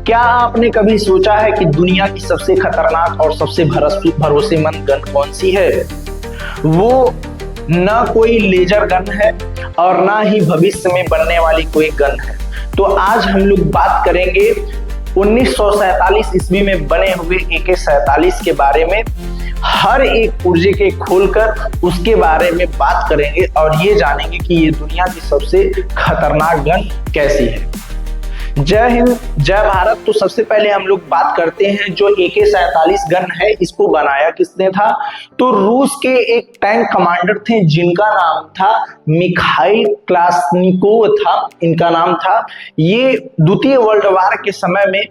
क्या आपने कभी सोचा है कि दुनिया की सबसे खतरनाक और सबसे भरोसेमंद गन कौन सी है? वो ना कोई लेजर गन है और ना ही भविष्य में बनने वाली कोई गन है। तो आज हम लोग बात करेंगे 1947 ईस्वी में बने हुए AK-47 के बारे में। हर एक पुर्जे के खोलकर उसके बारे में बात करेंगे और ये जानेंगे कि ये दुनिया की सबसे खतरनाक गन कैसी है। जय हिंद, जय भारत। तो सबसे पहले हम लोग बात करते हैं जो AK-47 गन है, इसको बनाया किसने था? तो रूस के एक टैंक कमांडर थे जिनका नाम था मिखाइल क्लाशनिकोव था, इनका नाम था। ये द्वितीय वर्ल्ड वार के समय में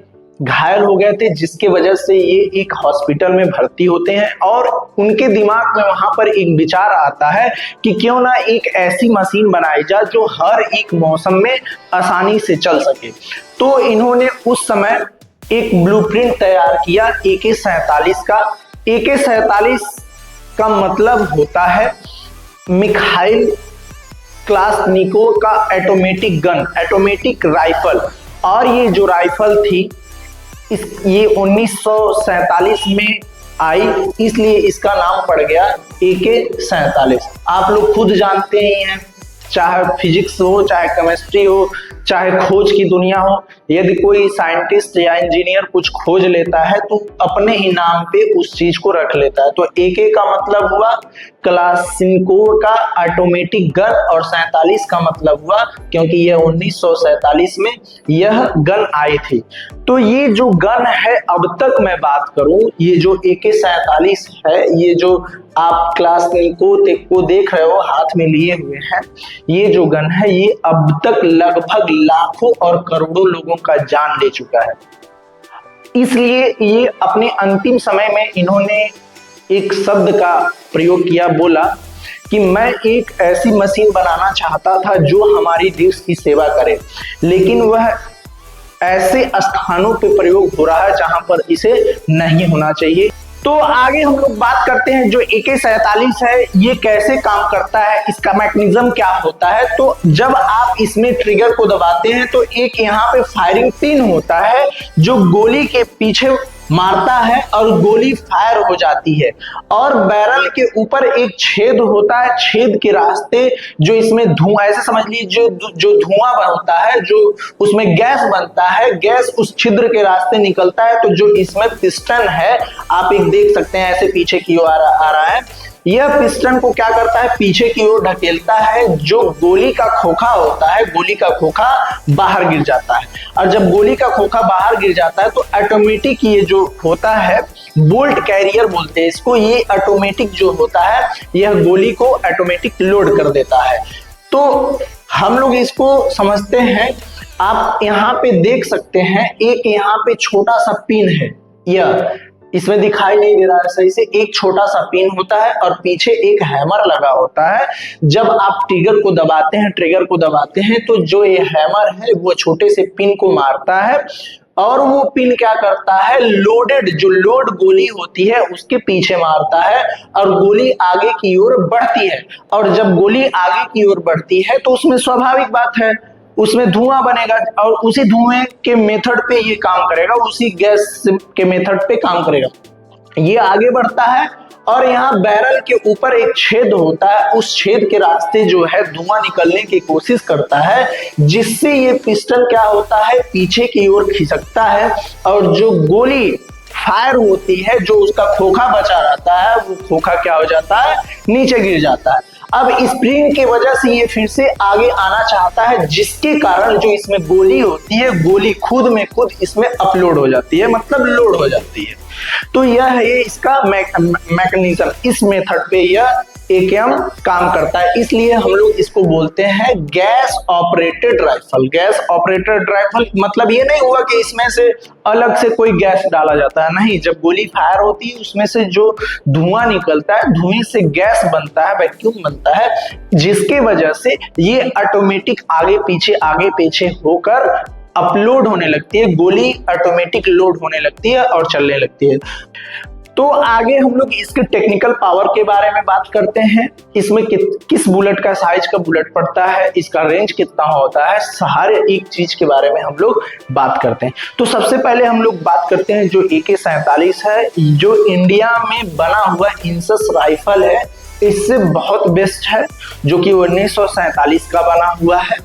घायल हो गए थे, जिसके वजह से ये एक हॉस्पिटल में भर्ती होते हैं और उनके दिमाग में वहां पर एक विचार आता है कि क्यों ना एक ऐसी मशीन बनाई जाए जो हर एक मौसम में आसानी से चल सके। तो इन्होंने उस समय एक ब्लूप्रिंट तैयार किया AK-47 का। AK-47 का मतलब होता है मिखाइल क्लाशनिकोव का ऑटोमेटिक गन, ऑटोमेटिक राइफल। और ये जो राइफल थी ये 1947 में आई, इसलिए इसका नाम पड़ गया AK-47। आप लोग खुद जानते ही हैं, चाहे फिजिक्स हो, चाहे केमिस्ट्री हो, चाहे खोज की दुनिया हो, यदि कोई साइंटिस्ट या इंजीनियर कुछ खोज लेता है तो अपने ही नाम पे उस चीज को रख लेता है। तो AK का मतलब हुआ क्लाशनिकोव का ऑटोमेटिक गन और 47 का मतलब हुआ क्योंकि यह 1947 में यह गन आई थी। तो ये जो गन है, अब तक मैं बात करूं, ये जो AK-47 है, ये जो आप क्लाशनिकोव को देख रहे हो हाथ में लिए हुए हैं, ये जो गन है ये अब तक लगभग लाखों और करोड़ों लोगों का जान ले चुका है। इसलिए ये अपने अंतिम समय में इन्होंने एक शब्द का प्रयोग किया, बोला कि मैं एक ऐसी मशीन बनाना चाहता था जो हमारी देश की सेवा करे, लेकिन वह ऐसे स्थानों पे प्रयोग हो रहा है जहां पर इसे नहीं होना चाहिए। तो आगे हम लोग बात करते हैं जो AK-47 है ये कैसे काम करता है, इसका मैकेनिज्म क्या होता है। तो जब आप इसमें ट्रिगर को दबाते हैं तो एक यहाँ पे फायरिंग पिन होता है जो गोली के पीछे मारता है और गोली फायर हो जाती है। और बैरल के ऊपर एक छेद होता है, छेद के रास्ते जो इसमें धुआं, ऐसे समझ लीजिए जो धुआं बनता है, जो उसमें गैस बनता है, गैस उस छिद्र के रास्ते निकलता है। तो जो इसमें पिस्टन है, आप एक देख सकते हैं ऐसे पीछे की ओर आ रहा है, यह पिस्टन को क्या करता है, पीछे की ओर ढकेलता है। जो गोली का खोखा होता है, गोली का खोखा बाहर गिर जाता है। और जब गोली का खोखा बाहर गिर जाता है तो ऑटोमेटिक ये जो होता है, बोल्ट कैरियर बोलते हैं इसको, ये ऑटोमेटिक जो होता है यह गोली को ऑटोमेटिक लोड कर देता है। तो हम लोग इसको समझते हैं। आप यहाँ पे देख सकते हैं एक यहाँ पे छोटा सा पिन है, यह इसमें दिखाई नहीं दे रहा है सही से, एक छोटा सा पिन होता है और पीछे एक हैमर लगा होता है। जब आप ट्रिगर को दबाते हैं तो जो ये हैमर है वो छोटे से पिन को मारता है और वो पिन क्या करता है, लोडेड जो लोड गोली होती है उसके पीछे मारता है और गोली आगे की ओर बढ़ती है। और जब गोली आगे की ओर बढ़ती है तो उसमें स्वाभाविक बात है, उसमें धुआं बनेगा और उसी धुएं के मेथड पे ये काम करेगा, उसी गैस के मेथड पे काम करेगा। ये आगे बढ़ता है और यहाँ बैरल के ऊपर एक छेद होता है, उस छेद के रास्ते जो है धुआं निकलने की कोशिश करता है, जिससे ये पिस्टन क्या होता है, पीछे की ओर खिसकता है और जो गोली फायर होती है, जो उसका खोखा बचा रहता है, वो खोखा क्या हो जाता है, नीचे गिर जाता है। अब स्प्रिंग की वजह से ये फिर से आगे आना चाहता है, जिसके कारण जो इसमें गोली होती है, गोली खुद में खुद इसमें अपलोड हो जाती है, मतलब लोड हो जाती है। तो यह है इसका मैकेनिज्म, इस मेथड पे यह AKM काम करता है। इसलिए हम लोग इसको बोलते हैं gas operated rifle. Gas operated rifle मतलब ये नहीं हुआ कि इसमें से अलग से कोई गैस डाला जाता है, नहीं। जब गोली फायर होती है उसमें से जो धुआं निकलता है, धुएं से गैस बनता है, वैक्यूम बनता है, जिसके वजह से ये ऑटोमेटिक आगे पीछे होकर अपलोड होने लगती है, गोली ऑटोमेटिक लोड होने लगती है और चलने लगती है। तो आगे हम लोग इसके टेक्निकल पावर के बारे में बात करते हैं, इसमें किस बुलेट का साइज का बुलेट पड़ता है, इसका रेंज कितना होता है, हर एक चीज के बारे में हम लोग बात करते हैं। तो सबसे पहले हम लोग बात करते हैं जो AK-47 है, जो इंडिया में बना हुआ इंसस राइफल है, इससे बहुत बेस्ट है, जो कि 1947 का बना हुआ है।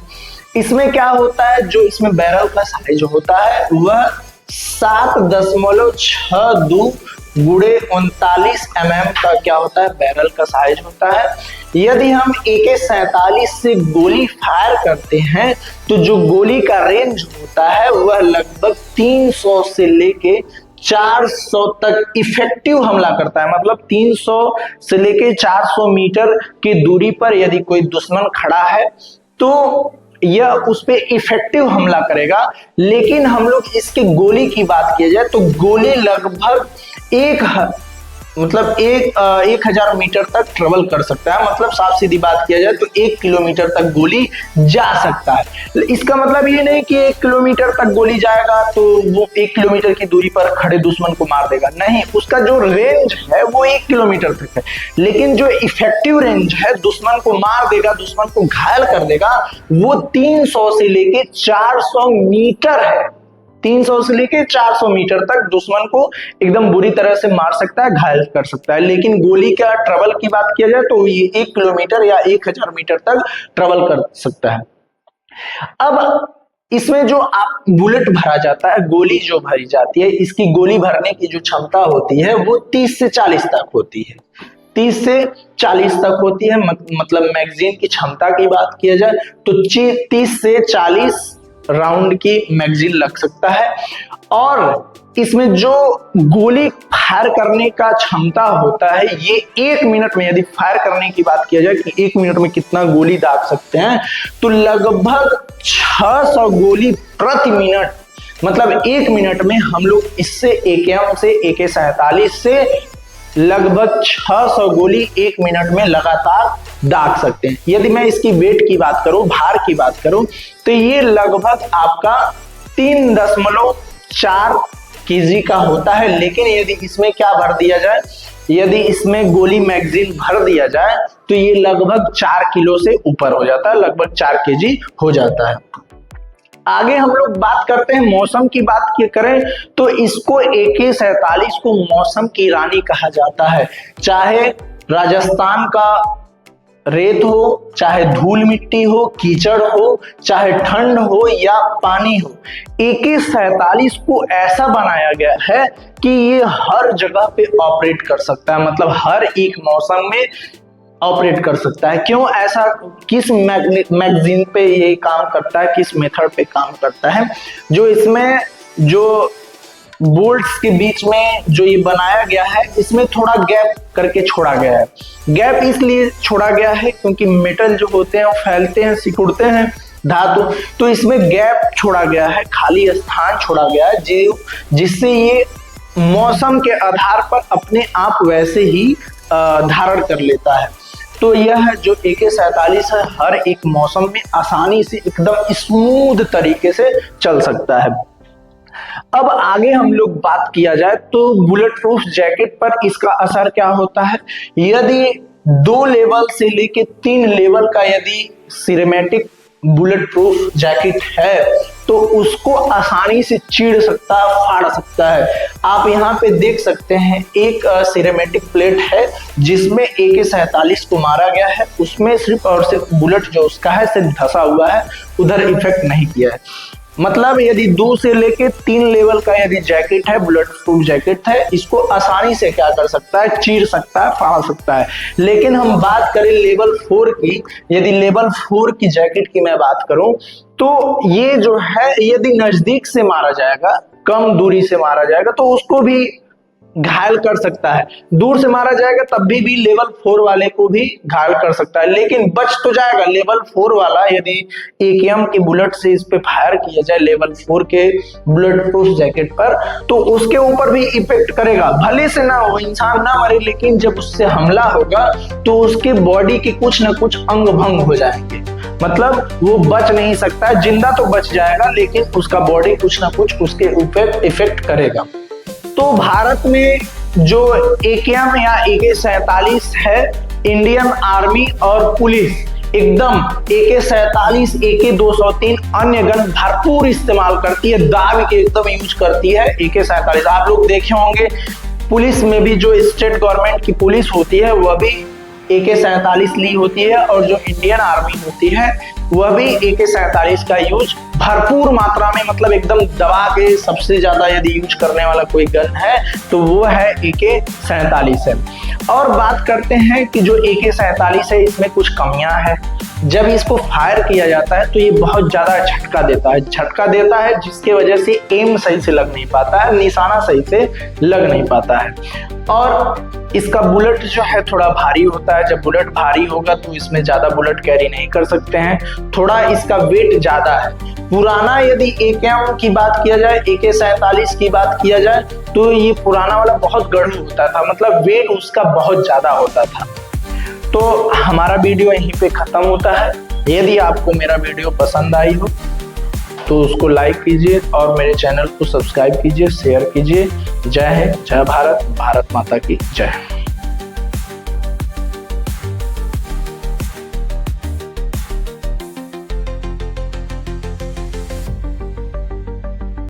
इसमें क्या होता है, जो इसमें बैरल का साइज होता है वह 7.62 गुणे 39 mm का क्या होता है, बैरल का साइज होता है। यदि हम AK-47 से गोली फायर करते हैं तो जो गोली का रेंज होता है वह लगभग 300 से लेके 400 तक इफेक्टिव हमला करता है। मतलब 300 से लेके 400 मीटर की दूरी पर यदि कोई दुश्मन खड़ा है तो यह उस पे इफेक्टिव हमला करेगा। लेकिन हम लोग इसके गोली की बात किया जाए तो गोली लगभग 1000 मीटर तक ट्रेवल कर सकता है। मतलब साफ सीधी बात किया जाए तो 1 किलोमीटर तक गोली जा सकता है। इसका मतलब ये नहीं कि 1 किलोमीटर तक गोली जाएगा तो वो 1 किलोमीटर की दूरी पर खड़े दुश्मन को मार देगा, नहीं, उसका जो रेंज है वो 1 किलोमीटर तक है। लेकिन जो इफेक्टिव रेंज है, दुश्मन को मार देगा, दुश्मन को घायल कर देगा, वो 300 से लेके 400 मीटर है। 300 से लेके 400 मीटर तक दुश्मन को एकदम बुरी तरह से मार सकता है, घायल कर सकता है। लेकिन गोली का ट्रेवल की बात किया जाए तो ये 1 किलोमीटर या 1000 मीटर तक ट्रेवल कर सकता है। अब इसमें जो आप बुलेट भरा जाता है, गोली जो भरी जाती है, इसकी गोली भरने की जो क्षमता होती है वो 30 से 40 तक होती है। 30 से 40 तक होती है। मतलब मैगजीन की क्षमता की बात किया जाए तो 30 से 40 राउंड की मैगजीन लग सकता है। और इसमें जो गोली फायर करने का क्षमता होता है ये 1 मिनट में, यदि फायर करने की बात किया जाए कि 1 मिनट में कितना गोली दाग सकते हैं, तो लगभग 600 गोली प्रति मिनट। मतलब 1 मिनट में हम लोग इससे AKM से AK-47 से लगभग 600 गोली 1 मिनट में लगातार दाग सकते हैं। यदि मैं इसकी वेट की बात करूं, भार की बात करूं, तो ये लगभग आपका 3.4 kg का होता है। लेकिन यदि इसमें क्या भर दिया जाए, यदि इसमें गोली मैगजीन भर दिया जाए तो ये लगभग 4 किलो से ऊपर हो जाता है, लगभग 4 kg हो जाता है। आगे हम लोग बात करते हैं मौसम की बात करें तो इसको AK-47 को मौसम की रानी कहा जाता है। चाहे राजस्थान का रेत हो, चाहे धूल मिट्टी हो, कीचड़ हो, चाहे ठंड हो या पानी हो, AK-47 को ऐसा बनाया गया है कि ये हर जगह पे ऑपरेट कर सकता है। मतलब हर एक मौसम में ऑपरेट कर सकता है। क्यों ऐसा, किस मैगजीन पे ये काम करता है, किस मेथड पे काम करता है, जो इसमें जो बोल्ट्स के बीच में जो ये बनाया गया है, इसमें थोड़ा गैप करके छोड़ा गया है। गैप इसलिए छोड़ा गया है क्योंकि मेटल जो होते हैं वो फैलते हैं, सिकुड़ते हैं धातु, तो इसमें गैप छोड़ा गया है, खाली स्थान छोड़ा गया है, जिससे ये मौसम के आधार पर अपने आप वैसे ही धारण कर लेता है। तो यह जो AK-47 है हर एक मौसम में आसानी से एकदम स्मूथ तरीके से चल सकता है। अब आगे हम लोग बात किया जाए तो बुलेट प्रूफ जैकेट पर इसका असर क्या होता है। यदि 2 लेवल से लेके 3 लेवल का यदि सिरेमैटिक बुलेट प्रूफ जैकेट है तो उसको आसानी से चीर सकता है, फाड़ सकता है। आप यहाँ पे देख सकते हैं एक सिरेमैटिक प्लेट है जिसमें AK-47 को मारा गया है, उसमें सिर्फ और सिर्फ बुलेट जो उसका है सिर्फ धसा हुआ है, उधर इफेक्ट नहीं किया है। मतलब यदि 2 से लेके 3 लेवल का यदि जैकेट है, बुलेट प्रूफ जैकेट है, इसको आसानी से क्या कर सकता है, चीर सकता है, फाड़ सकता है। लेकिन हम बात करें लेवल 4 की, यदि लेवल 4 की जैकेट की मैं बात करूं तो ये जो है यदि नजदीक से मारा जाएगा, कम दूरी से मारा जाएगा तो उसको भी घायल कर सकता है, दूर से मारा जाएगा तब भी लेवल 4 वाले को भी घायल कर सकता है, लेकिन बच तो जाएगा। लेवल 4 वाला यदि AKM के बुलेट से इस पे फायर किया जाए लेवल 4 के बुलेट प्रूफ जैकेट पर तो उसके ऊपर भी इफेक्ट करेगा। भले से ना हो, इंसान ना मरे, लेकिन जब उससे हमला होगा तो उसके बॉडी के कुछ ना कुछ अंग भंग हो जाएंगे। मतलब वो बच नहीं सकता, जिंदा तो बच जाएगा लेकिन उसका बॉडी कुछ ना कुछ उसके ऊपर इफेक्ट करेगा। तो भारत में जो AKM या AK-47 है, इंडियन आर्मी और पुलिस एकदम AK-47, AK-203 अन्य गन भरपूर इस्तेमाल करती है, दाब के एकदम यूज करती है AK-47। आप लोग देखे होंगे पुलिस में भी जो स्टेट गवर्नमेंट की पुलिस होती है वह भी AK-47 ली होती है, और जो इंडियन आर्मी होती है वह भी AK-47 का यूज भरपूर मात्रा में, मतलब एकदम दबा के सबसे ज्यादा यदि यूज करने वाला कोई गन है तो वो है AK-47 है। और बात करते हैं कि जो AK-47 है इसमें कुछ कमियां हैं। जब इसको फायर किया जाता है तो ये बहुत ज्यादा झटका देता है जिसकी वजह से एम सही से लग नहीं पाता है, निशाना सही से लग नहीं पाता है। और इसका बुलेट जो है थोड़ा भारी होता है। जब बुलेट भारी होगा तो इसमें ज्यादा बुलेट कैरी नहीं कर सकते हैं, थोड़ा इसका वेट ज्यादा है। पुराना यदि AKM की बात किया जाए, AK-47 की बात किया जाए तो ये पुराना वाला बहुत गढ़ होता था, मतलब वेट उसका बहुत ज्यादा होता था। तो हमारा वीडियो यहीं पे खत्म होता है। यदि आपको मेरा वीडियो पसंद आई हो तो उसको लाइक कीजिए और मेरे चैनल को सब्सक्राइब कीजिए, शेयर कीजिए। जय हिंद, जय भारत, भारत माता की जय।